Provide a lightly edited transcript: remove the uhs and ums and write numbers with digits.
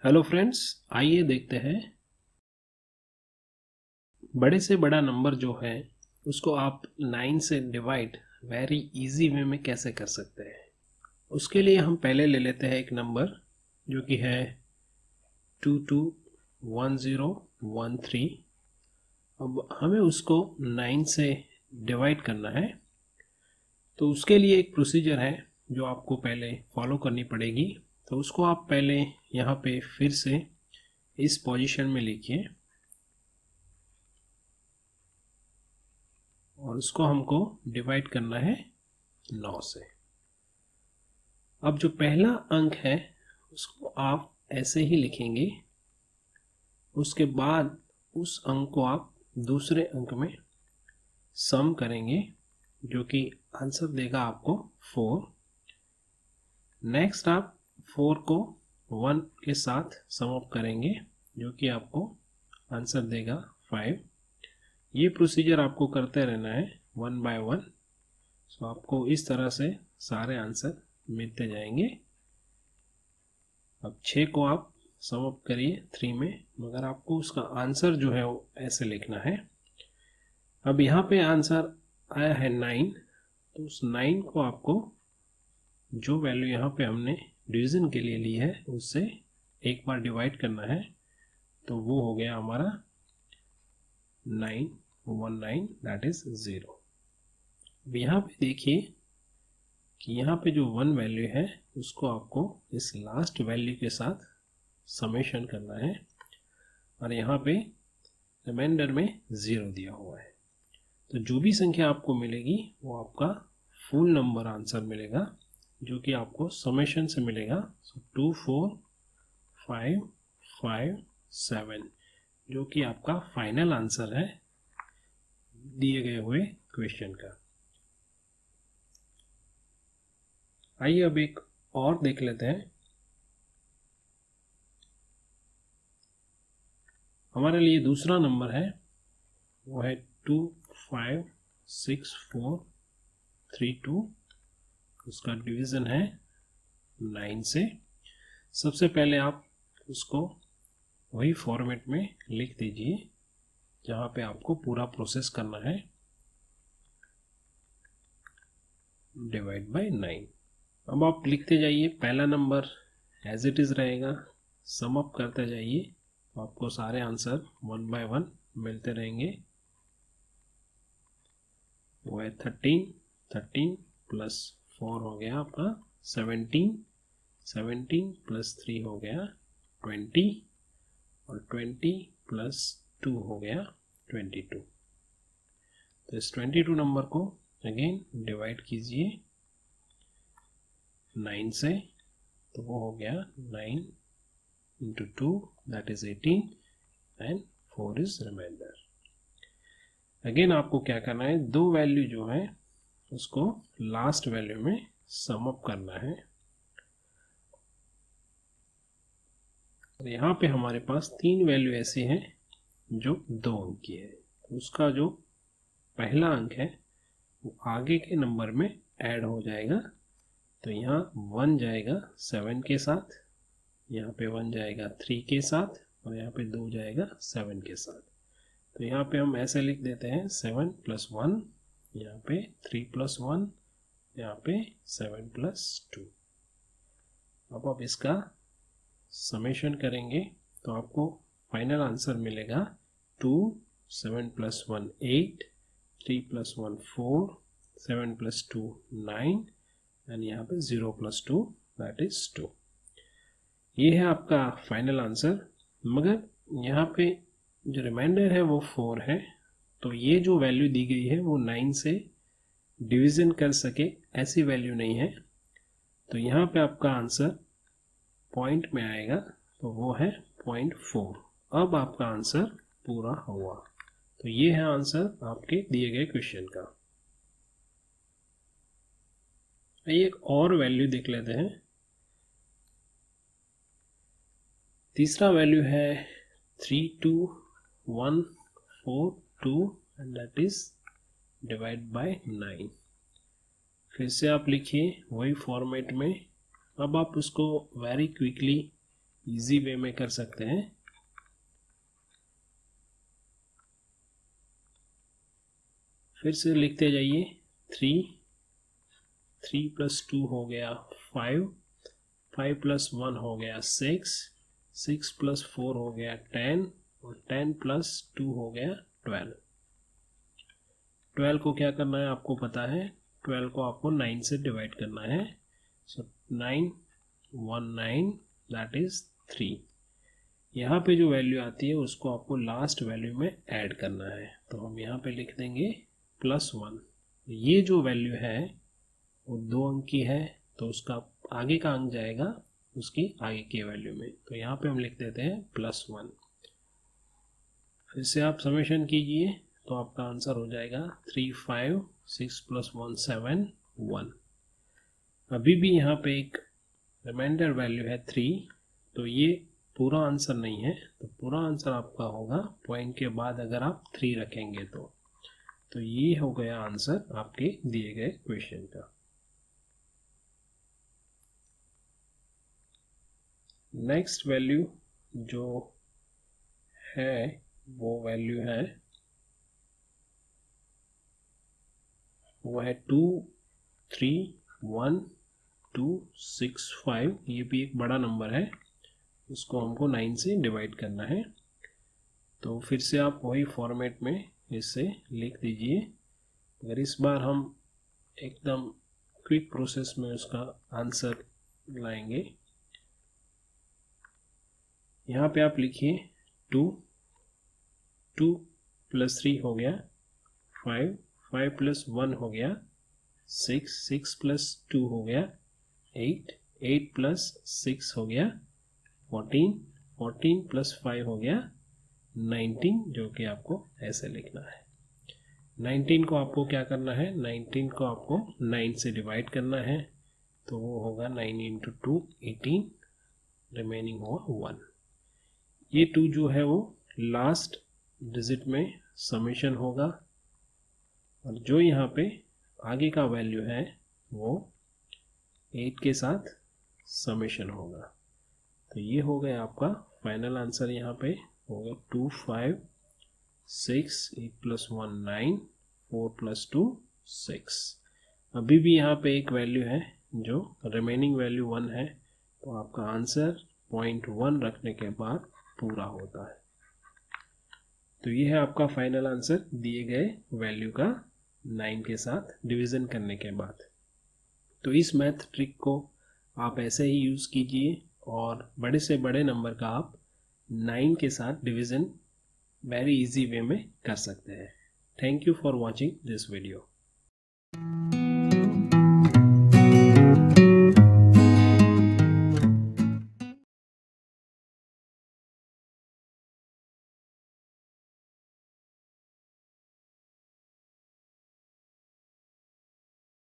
Hello friends, आइए देखते हैं बड़े से बड़ा नंबर जो है उसको आप 9 से डिवाइड वेरी इजी वे में कैसे कर सकते हैं। उसके लिए हम पहले ले लेते हैं एक नंबर जो कि है 221013। अब हमें उसको 9 से डिवाइड करना है, तो उसके लिए एक प्रोसीजर है जो आपको पहले फॉलो करनी पड़ेगी। तो उसको आप पहले यहाँ पे फिर से इस पोजीशन में लिखिए और उसको हमको डिवाइड करना है 9 से। अब जो पहला अंक है उसको आप ऐसे ही लिखेंगे, उसके बाद उस अंक को आप दूसरे अंक में सम करेंगे जो कि आंसर देगा आपको 4। नेक्स्ट आप 4 को 1 के साथ सम अप करेंगे जो कि आपको आंसर देगा 5। ये प्रोसीजर आपको करते रहना है 1 बाय 1। सो आपको इस तरह से सारे आंसर मिलते जाएंगे। अब 6 को आप सम अप करिए 3 में, मगर आपको उसका आंसर जो है वो ऐसे लिखना है। अब यहाँ पे आंसर आया है 9, तो उस 9 को आपको जो वैल्यू यहाँ पे हमने डिवीजन के लिए ली है उससे एक बार डिवाइड करना है, तो वो हो गया हमारा 919, दैट इज 0। अब यहाँ पे देखिए कि यहाँ पे जो 1 वैल्यू है उसको आपको इस लास्ट वैल्यू के साथ समेशन करना है और यहाँ पे रिमाइंडर में 0 दिया हुआ है। तो जो भी संख्या आपको मिलेगी वो आपका फुल नंबर आंसर मिलेगा जो कि आपको समेशन से मिलेगा। 24557 जो कि आपका फाइनल आंसर है दिए गए हुए क्वेश्चन का। आइए अब एक और देख लेते हैं। हमारे लिए दूसरा नंबर है वो है 256432। उसका डिवीज़न है 9 से। सबसे पहले आप उसको वही फॉर्मेट में लिख दीजिए जहाँ पे आपको पूरा प्रोसेस करना है, डिवाइड बाय 9। अब आप लिखते जाइए, पहला नंबर एज इट इज़ रहेगा, सम अप करते जाइए तो आपको सारे आंसर 1 बाय 1 मिलते रहेंगे। वो है 13 प्लस 4 हो गया आपका 17 प्लस 3 हो गया 20 और 20 प्लस 2 हो गया 22। तो इस 22 नंबर को अगेन डिवाइड कीजिए 9 से, तो वो हो गया 9 into 2 that is 18 and 4 is remainder. Again आपको क्या करना है, दो वैल्यू जो है उसको लास्ट वैल्यू में सम अप करना है। और यहाँ पे हमारे पास 3 वैल्यू ऐसी हैं जो 2 अंक की है। उसका जो पहला अंक है वो आगे के नंबर में ऐड हो जाएगा। तो यहाँ 1 जाएगा 7 के साथ, यहाँ पे 1 जाएगा 3 के साथ और यहाँ पे 2 जाएगा 7 के साथ। तो यहाँ पे हम ऐसे लिख देते हैं 7 प्लस 1, यहाँ पे 3 प्लस 1, यहाँ पे 7 प्लस 2। अब आप इसका समेशन करेंगे तो आपको फाइनल आंसर मिलेगा 2, 7 प्लस 1 8, 3 प्लस 1 4, 7 प्लस 2 9 एंड यहाँ पे 0 प्लस 2 दैट इज 2। ये है आपका फाइनल आंसर। मगर यहाँ पे जो रिमाइंडर है वो 4 है, तो ये जो वैल्यू दी गई है वो 9 से डिवीज़न कर सके ऐसी वैल्यू नहीं है। तो यहाँ पे आपका आंसर पॉइंट में आएगा, तो वो है 0.4। अब आपका आंसर पूरा हुआ। तो ये है आंसर आपके दिए गए क्वेश्चन का। एक और वैल्यू देख लेते हैं। तीसरा वैल्यू है 32142 and that is divide by 9। फिर से आप लिखिए वही फॉर्मेट में। अब आप उसको वेरी क्विकली इजी वे में कर सकते हैं। फिर से लिखते जाइए। 3 + 2 हो गया 5, 5 + 1 हो गया 6, 6 + 4 हो गया 10 और 10 + 2 हो गया 12। 12 को क्या करना है आपको पता है, 12 को आपको 9 से डिवाइड करना है। सो 9 1 9 दैट इज 3। यहाँ पे जो वैल्यू आती है उसको आपको लास्ट वैल्यू में ऐड करना है, तो हम यहाँ पे लिख देंगे +1। ये जो वैल्यू है वो 2 अंक की है, तो उसका आगे का अंक जाएगा उसकी आगे की वैल्यू में, तो यहाँ पे हम लिख देते हैं +1। फिर से आप समेशन कीजिए तो आपका आंसर हो जाएगा 3 5 6 + 1 7 1। अभी भी यहाँ पे एक रिमाइंडर वैल्यू है 3, तो ये पूरा आंसर नहीं है, तो पूरा आंसर आपका होगा पॉइंट के बाद अगर आप 3 रखेंगे तो ये हो गया आंसर आपके दिए गए क्वेश्चन का। नेक्स्ट वैल्यू जो है वो वैल्यू है वो है 2 3 1 2 6 5। ये भी एक बड़ा नंबर है, उसको हमको 9 से डिवाइड करना है। तो फिर से आप वही फॉर्मेट में इसे लिख दीजिए। अगर इस बार हम एकदम क्विक प्रोसेस में उसका आंसर लाएंगे, यहाँ पे आप लिखिए 2 + 3 हो गया 5, 5 + 1 हो गया 6, 6 + 2 हो गया 8, 8 + 6 हो गया 14, 14 + 5 हो गया 19, जो कि आपको ऐसे लिखना है। 19 को आपको क्या करना है, 19 को आपको 9 से डिवाइड करना है, तो वो होगा 9 × 2 18, रिमेनिंग होगा 1। ये 2 जो है वो लास्ट डिजिट में समेशन होगा, और जो यहाँ पे आगे का वैल्यू है वो 8 के साथ समेशन होगा। तो ये हो गया आपका फाइनल आंसर। यहाँ पे होगा 2 5 6 8 + 1 9 4 + 2 6। अभी भी यहाँ पे एक वैल्यू है जो रिमेनिंग वैल्यू 1 है, तो आपका आंसर 0.1 रखने के बाद पूरा होता है। तो ये है आपका फाइनल आंसर दिए गए वैल्यू का 9 के साथ डिवीज़न करने के बाद। तो इस मैथ ट्रिक को आप ऐसे ही यूज़ कीजिए और बड़े से बड़े नंबर का आप 9 के साथ डिवीज़न वेरी इजी वे में कर सकते हैं। Thank you for watching this video.